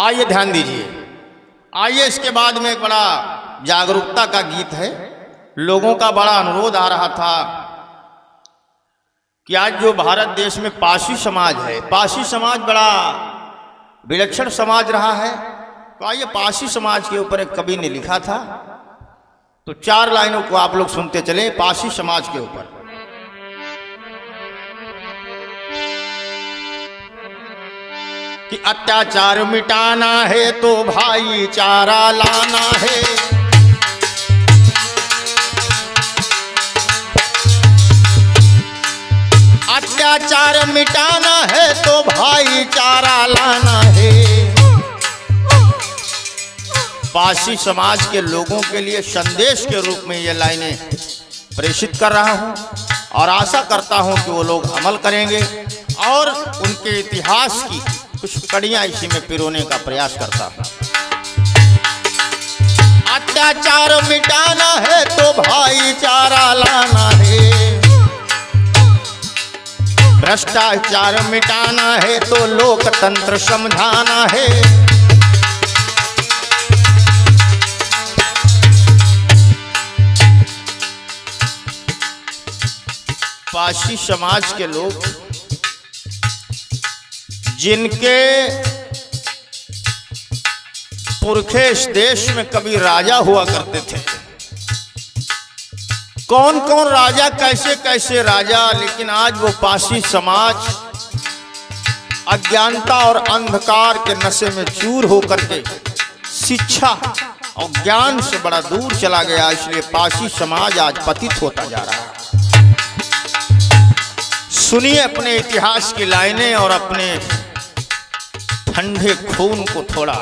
आइए ध्यान दीजिए। आइए इसके बाद में एक बड़ा जागरूकता का गीत है। लोगों का बड़ा अनुरोध आ रहा था कि आज जो भारत देश में पारसी समाज है, पारसी समाज बड़ा विलक्षण समाज रहा है। तो आइए पारसी समाज के ऊपर एक कवि ने लिखा था, तो 4 लाइनों को आप लोग सुनते चले पारसी समाज के ऊपर। कि अत्याचार मिटाना है तो भाईचारा लाना है, अत्याचार मिटाना है तो भाईचारा लाना है। पारसी समाज के लोगों के लिए संदेश के रूप में ये लाइनें प्रेषित कर रहा हूं और आशा करता हूं कि वो लोग अमल करेंगे और उनके इतिहास की कुछ कड़ियां इसी में पिरोने का प्रयास करता हूं। अत्याचार मिटाना है तो भाईचारा लाना है, भ्रष्टाचार मिटाना है तो लोकतंत्र समझाना है, पारसी समाज के लोग जिनके पुरखे इस देश में कभी राजा हुआ करते थे, कौन कौन राजा, कैसे कैसे राजा, लेकिन आज वो पारसी समाज अज्ञानता और अंधकार के नशे में चूर होकर के शिक्षा और ज्ञान से बड़ा दूर चला गया। इसलिए पारसी समाज आज पतित होता जा रहा है। सुनिए अपने इतिहास की लाइनें और अपने ठंडे खून को थोड़ा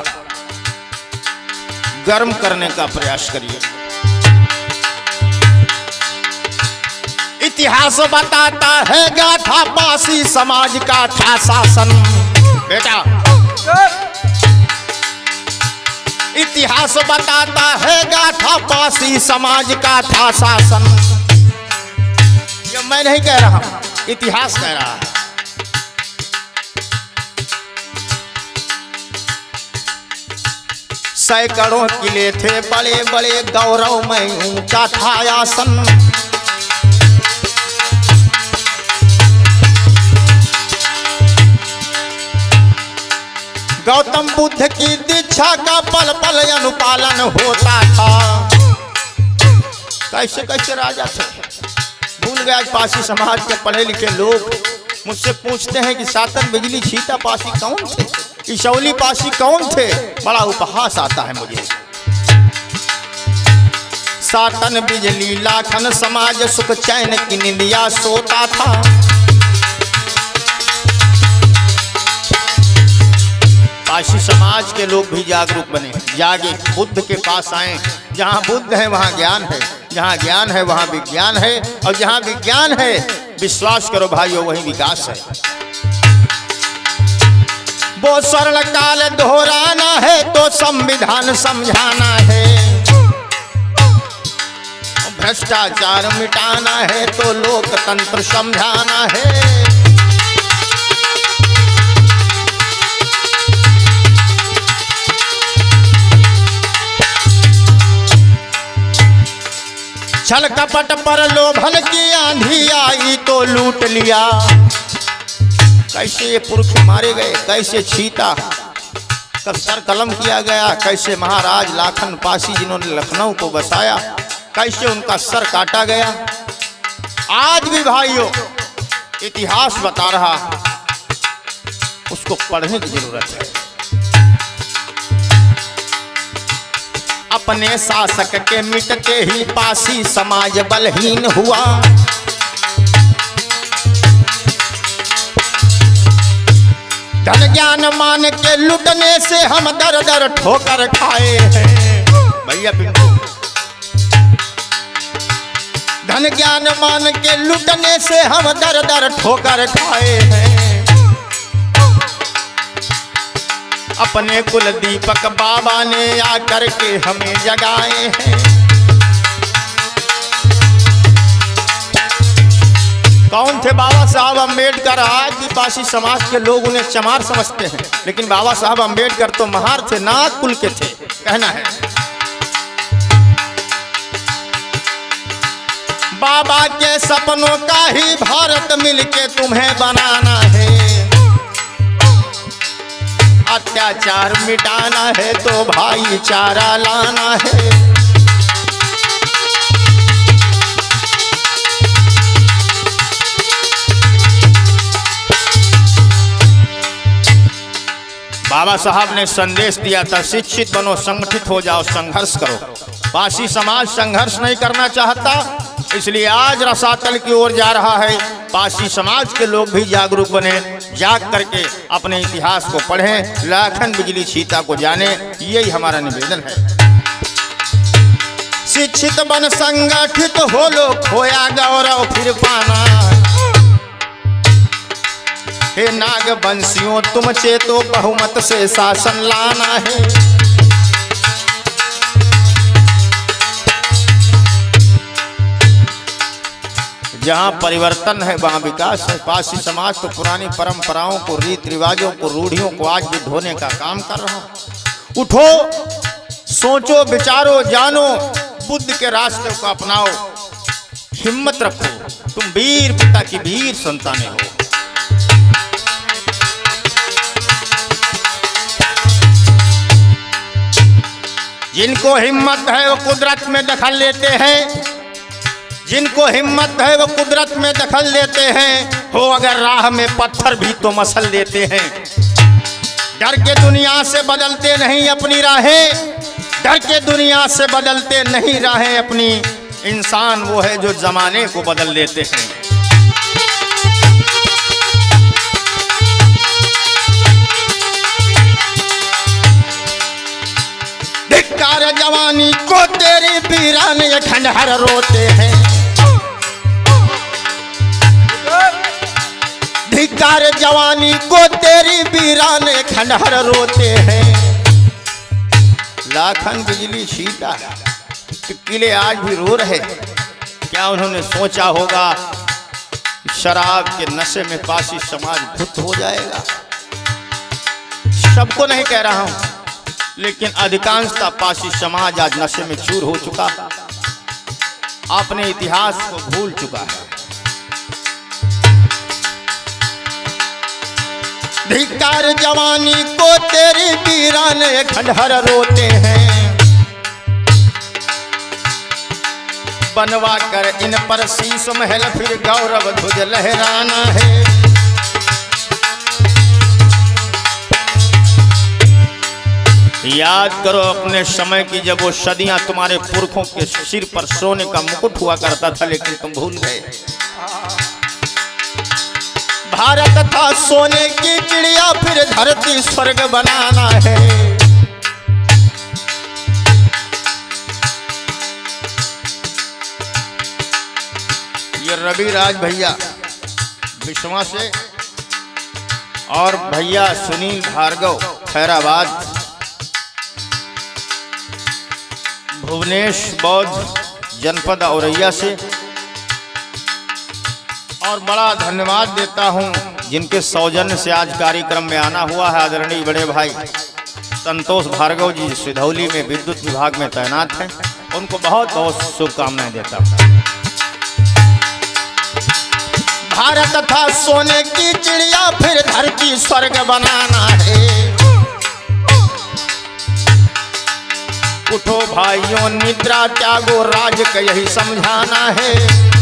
गर्म करने का प्रयास करिए। इतिहास बताता है गाथा पारसी समाज का था शासन। बेटा, इतिहास बताता है गाथा पारसी समाज का था शासन। ये मैं नहीं कह रहा, इतिहास कह रहा है। सैकड़ों किले थे बड़े बड़े, गौरव में ऊंचा था आसन। गौतम बुद्ध की दीक्षा का पल पल अनुपालन होता था। कैसे कैसे राजा थे भूल गए। आज पारसी समाज के पढ़े लिखे लोग मुझसे पूछते हैं कि सातन बिजली छीता पारसी कौन थे, इसौली पारसी कौन थे। बड़ा उपहास आता है मुझे। सातन बिजली लाखन समाज सुख चैन की निंदिया सोता था। पारसी समाज के लोग भी जागरूक बने, जागे, बुद्ध के पास आए। जहाँ बुद्ध है वहाँ ज्ञान है, जहाँ ज्ञान है वहाँ विज्ञान है, और जहाँ विज्ञान है विश्वास करो भाइयों वही विकास है। वो स्वर्ण काल दोहराना है तो संविधान समझाना है, भ्रष्टाचार मिटाना है तो लोकतंत्र समझाना है। छल कपट पर लोभन की आंधी आई तो लूट लिया। कैसे ये पुरख मारे गए, कैसे छीता कर सर कलम किया गया, कैसे महाराज लाखन पारसी जिन्होंने लखनऊ को बसाया, कैसे उनका सर काटा गया। आज भी भाइयों इतिहास बता रहा, उसको पढ़ने की जरूरत है। अपने शासक के मिटते ही पारसी समाज बलहीन हुआ। धन ज्ञान मान के लुटने से हम दर दर ठोकर खाए हैं। भैया बिल्कुल, धन ज्ञान मान के लुटने से हम दर दर ठोकर खाए हैं। अपने कुल दीपक बाबा ने आकर के हमें जगाए हैं। कौन थे बाबा साहब अम्बेडकर? आज भी पासी समाज के लोग उन्हें चमार समझते हैं, लेकिन बाबा साहब अम्बेडकर तो महार थे, नाथ कुल के थे। कहना है बाबा के सपनों का ही भारत मिलके तुम्हें बनाना है, अत्याचार मिटाना है तो भाईचारा लाना है। बाबा साहब ने संदेश दिया था, शिक्षित बनो, संगठित हो जाओ, संघर्ष करो। पासी समाज संघर्ष नहीं करना चाहता, इसलिए आज रसातल की ओर जा रहा है। पासी समाज के लोग भी जागरूक बने, जाग करके अपने इतिहास को पढ़ें, लाखन बिजली छीता को जाने, यही हमारा निवेदन है। शिक्षित बन संगठित हो लो, खोया गौरव फिर पाना। हे नाग बंसियों तुम चेतो, बहुमत से शासन लाना है। जहाँ परिवर्तन है वहाँ विकास है। पासी समाज तो पुरानी परंपराओं को, रीति रिवाजों को, रूढ़ियों को आज भी ढोने का काम कर रहा है। उठो, सोचो, विचारो, जानो, बुद्ध के रास्ते को अपनाओ, हिम्मत रखो, तुम वीर पिता की वीर संतानें हो। जिनको हिम्मत है वो कुदरत में दखल लेते हैं, जिनको हिम्मत है वो कुदरत में दखल लेते हैं। हो अगर राह में पत्थर भी तो मसल देते हैं। डर के दुनिया से बदलते नहीं अपनी राहें, डर के दुनिया से बदलते नहीं राहें अपनी। इंसान वो है जो जमाने को बदल देते हैं। धिक्कार जवानी को तेरी वीरान ये खंडहर रोते हैं। धिक्कार जवानी को तेरी वीरान ये खंडहर रोते हैं। लाखन बिजली छीटा किले आज भी रो रहे। क्या उन्होंने सोचा होगा शराब के नशे में पासी समाज धुत हो जाएगा? सबको नहीं कह रहा हूं, लेकिन अधिकांशतः पासी समाज आज नशे में चूर हो चुका, अपने इतिहास को भूल चुका है। धिक्कार जवानी को तेरी वीरान खंडहर रोते हैं। बनवा कर इन पर शीश महल फिर गौरव ध्वज लहराना है। याद करो अपने समय की, जब वो सदियां तुम्हारे पुरखों के सिर पर सोने का मुकुट हुआ करता था, लेकिन तुम भूल गए। भारत था सोने की चिड़िया, फिर धरती स्वर्ग बनाना है। ये रवि राज भैया विश्वा से और भैया सुनील भार्गव खैराबाद, भुवनेश बौद्ध जनपद औरैया से। और बड़ा धन्यवाद देता हूं जिनके सौजन्य से आज कार्यक्रम में आना हुआ है। आदरणीय बड़े भाई संतोष भार्गव जी सिधौली में विद्युत विभाग में तैनात हैं, उनको बहुत बहुत शुभकामनाएं देता हूं। भारत था सोने की चिड़िया, फिर धरती स्वर्ग बनाना है। उठो भाइयों निद्रा त्यागो, राज का यही समझाना है।